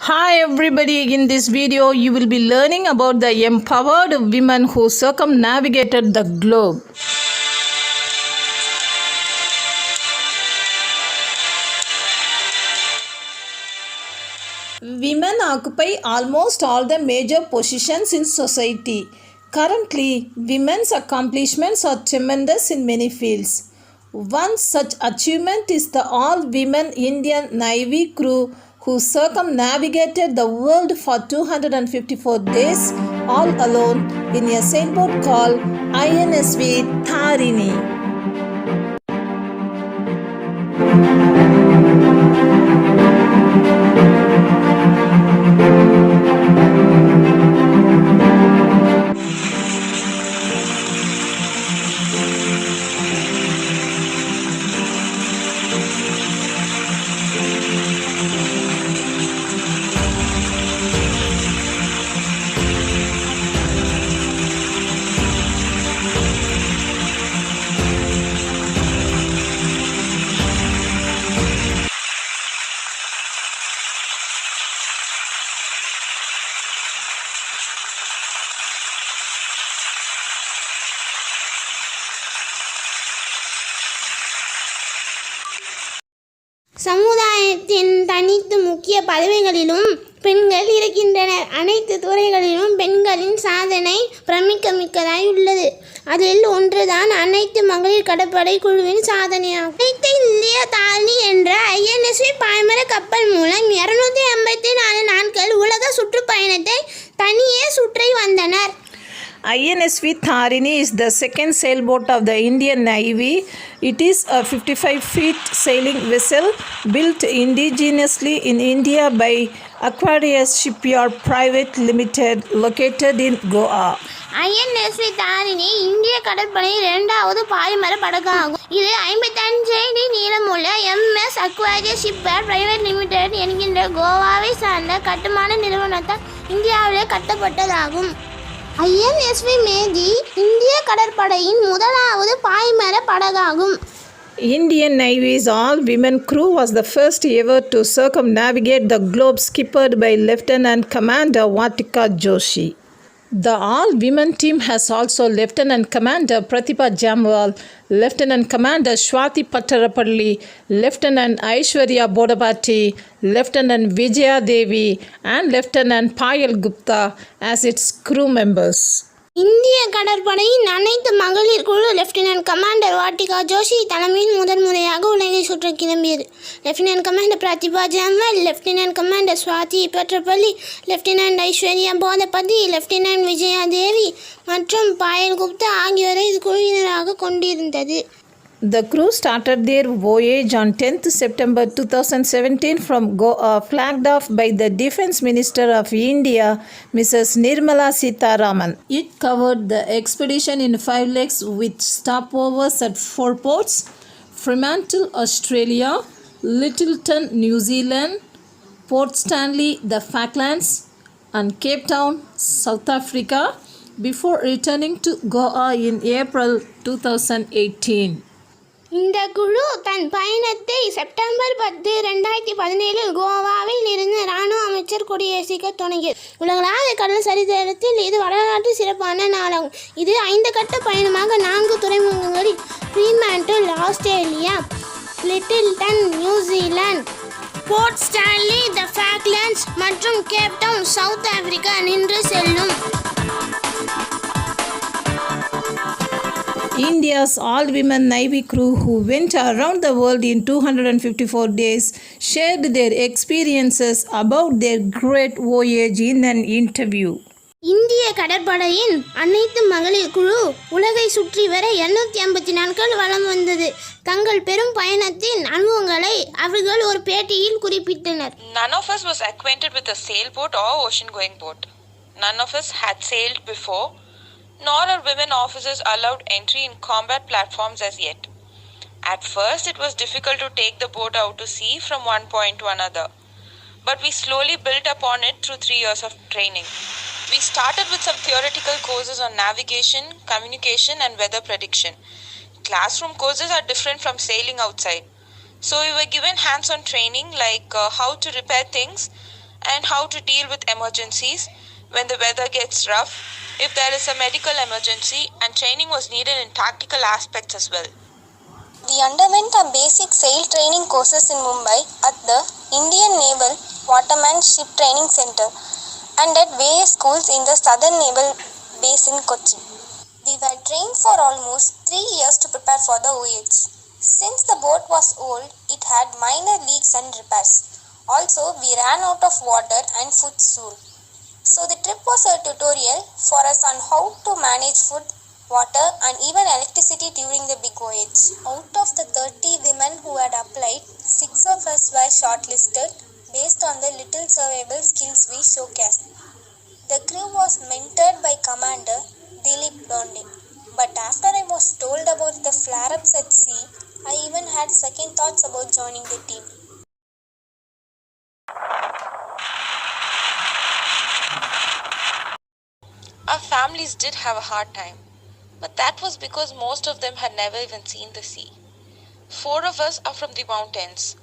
Hi everybody, in this video you will be learning about the empowered women who circumnavigated the globe. Women occupy almost all the major positions in society. Currently, women's accomplishments are tremendous in many fields. One such achievement is the all-women Indian Navy crew who circumnavigated the world for 254 days all alone in a sailboat called INSV Tarini. சமுதாயத்தின் தனித்து முக்கிய பதவிகளிலும் பெண்கள் இருக்கின்றனர். அனைத்து துறைகளிலும் பெண்களின் சாதனை பிரமிக்கமிக்கதாய் உள்ளது. அதில் ஒன்றுதான் அனைத்து மகளிர் கடற்படை குழுவின் சாதனையாகும். அனைத்து இந்திய தாரிணி என்ற INSV பாய்மர கப்பல் மூலம் 254 நாட்கள் உலக சுற்றுப்பயணத்தை தனியே சுற்றி வந்தனர். INSV Tarini is the second sailboat of the Indian Navy. It is a 55-feet sailing vessel built indigenously in India by Aquarius Shipyard Private Limited located in Goa. INSV Tharini இந்திய கடற்படையின் இரண்டாவது பாய்மர படகாகும். இது 55 அடி நீளமுள்ள MS அக்வாரியஸ் ஷிப்யார்ட் பிரைவேட் லிமிடெட் என்கின்ற கோவாவை சார்ந்த கட்டுமான நிறுவனத்தால் இந்தியாவிலே கட்டப்பட்டதாகும். INSV மேதி இந்திய கடற்படையின் முதலாவது பாய்மர படகாகும். Indian Navy's all-women crew was the first ever to circumnavigate the globe, skippered by Lieutenant Commander Vatika Joshi. The all-women team has also Lieutenant Commander Pratibha Jamwal, Lieutenant Commander Swati Pattarapalli, Lieutenant Aishwarya Bodapati, Lieutenant Vijaya Devi and Lieutenant Payal Gupta as its crew members. இந்திய கடற்படையின் அனைத்து மகளிர் குழு lieutenant commander Vatika Joshi தலைமையில் முதன்முறையாக உலகை சுற்ற கிளம்பியது. Lieutenant commander Pratibha Jamwal, lieutenant commander Swathi Patarapalli, lieutenant Aishwarya Boddapati, lieutenant Vijaya Devi மற்றும் பாயல் குப்தா ஆகியோரை இது குழுவினராக கொண்டிருந்தது. The crew started their voyage on 10th September 2017 from Goa, flagged off by the Defence Minister of India, Mrs. Nirmala Sitharaman. It covered the expedition in 5 legs with stopovers at 4 ports: Fremantle, Australia; Lyttelton, New Zealand; Port Stanley, the Falklands; and Cape Town, South Africa, before returning to Goa in April 2018. இந்த குழு தன் பயணத்தை September 10, 2017 கோவாவில் இருந்து இராணுவ அமைச்சர் கொடியேசிக்க தொடங்கியது. உலகளாவிய கடல் சரித்திரத்தில் இது வரலாற்று சிறப்பான நாளாகும். இது 5 கட்ட பயணமாக 4 துறைமுகங்களில் ஃப்ரீமேண்டில் Australia, Lyttelton New Zealand, Port Stanley the Falklands மற்றும் கேப் டவுன் சவுத் ஆப்பிரிக்கா நின்று செல்லும். India's all-women Navy crew who went around the world in 254 days shared their experiences about their great voyage in an interview. இந்திய கடற்படையின் அனைத்து மகளிர் குழு உலகை சுற்றி வர 250 நாட்கள் வலம் வந்தது. தங்கள் பெரும் பயணத்தின் அனுபவங்களை அவர்கள் ஒரு பேட்டியில் குறிப்பிட்டனர். None of us was acquainted with a sailboat or ocean-going boat. None of us had sailed before, nor are women officers allowed entry in combat platforms as yet. At first, it was difficult to take the boat out to sea from one point to another, but we slowly built upon it through 3 years of training. We started with some theoretical courses on navigation, communication, and weather prediction. Classroom courses are different from sailing outside. So we were given hands-on training like how to repair things and how to deal with emergencies when the weather gets rough, if there is a medical emergency, and training was needed in tactical aspects as well. We underwent our basic sail training courses in Mumbai at the Indian Naval Waterman Ship Training Center and at various schools in the Southern Naval Base in Kochi. We were trained for almost 3 years to prepare for the voyage. Since the boat was old, it had minor leaks and repairs. Also, we ran out of water and food soon. So the trip was a tutorial for us on how to manage food, water and even electricity during the big voyage. Out of the 30 women who had applied, 6 of us were shortlisted based on the little survival skills we showcased. The crew was mentored by Commander Dilip Donde. But after I was told about the flare-ups at sea, I even had second thoughts about joining the team. Our families did have a hard time, but that was because most of them had never even seen the sea. 4 of us are from the mountains.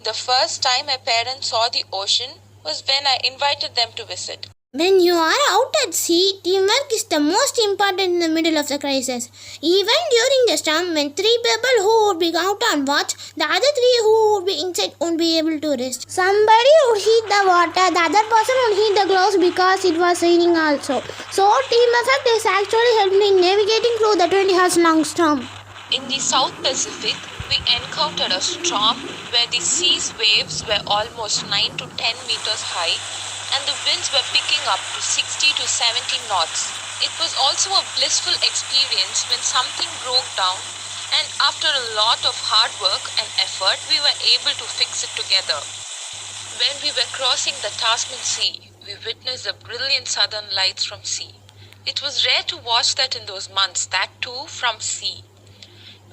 The first time my parents saw the ocean was when I invited them to visit. When you are out at sea, teamwork is the most important in the middle of the crisis. Even during the storm, when 3 people who would be out on watch, the other 3 who would be inside won't be able to rest. Somebody would heat the water, the other person would heat the gloves because it was raining also. So team effect is actually helped in navigating through the 20 hours long storm. In the South Pacific, we encountered a storm where the sea's waves were almost 9 to 10 meters high and the winds were picking up to 60 to 70 knots. It was also a blissful experience when something broke down, and after a lot of hard work and effort, we were able to fix it together. When we were crossing the Tasman Sea, we witnessed the brilliant southern lights from sea. It was rare to watch that in those months, that too from sea.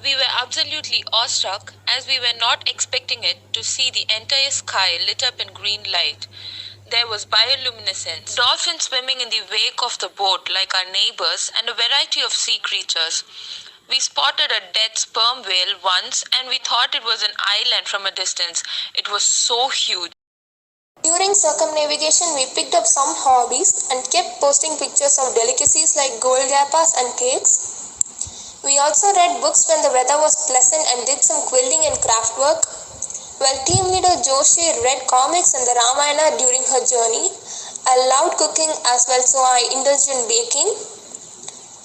We were absolutely awestruck as we were not expecting it to see the entire sky lit up in green light. There was bioluminescence, dolphins swimming in the wake of the boat like our neighbors, and a variety of sea creatures. We spotted a dead sperm whale once and we thought it was an island from a distance. It was so huge. During circumnavigation, we picked up some hobbies and kept posting pictures of delicacies like golgappas and cakes. We also read books when the weather was pleasant and did some quilting and craft work. While team leader Joshi read comics and the Ramayana during her journey, I loved cooking as well, so I indulged in baking.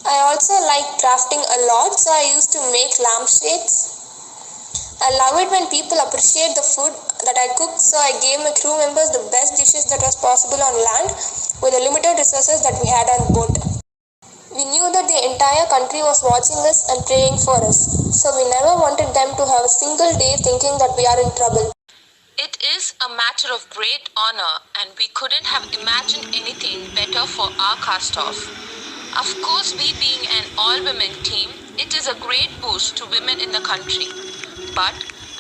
I also like crafting a lot, so I used to make lampshades. I love it when people appreciate the food that I cook, so I gave my crew members the best dishes that was possible on land with the limited resources that we had on boat. We knew that the entire country was watching us and praying for us, so we never wanted them to have a single day thinking that we are in trouble. It is a matter of great honor, and we couldn't have imagined anything better for our cast-off. Of course, we being an all-women team, it is a great boost to women in the country. But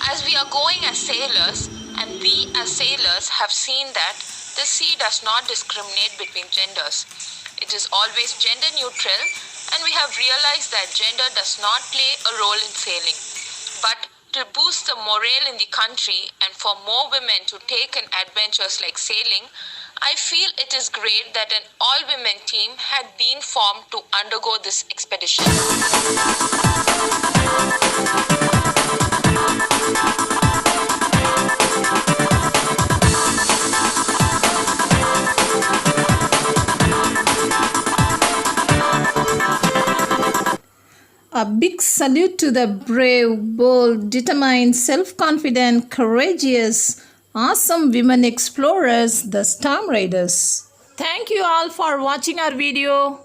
as we are going as sailors, and we as sailors have seen that the sea does not discriminate between genders. It is always gender neutral, and we have realized that gender does not play a role in sailing. But to boost the morale in the country and for more women to take in adventures like sailing, I feel it is great that an all-women team had been formed to undergo this expedition. A big salute to the brave, bold, determined, self-confident, courageous, awesome women explorers, the Storm Raiders. Thank you all for watching our video.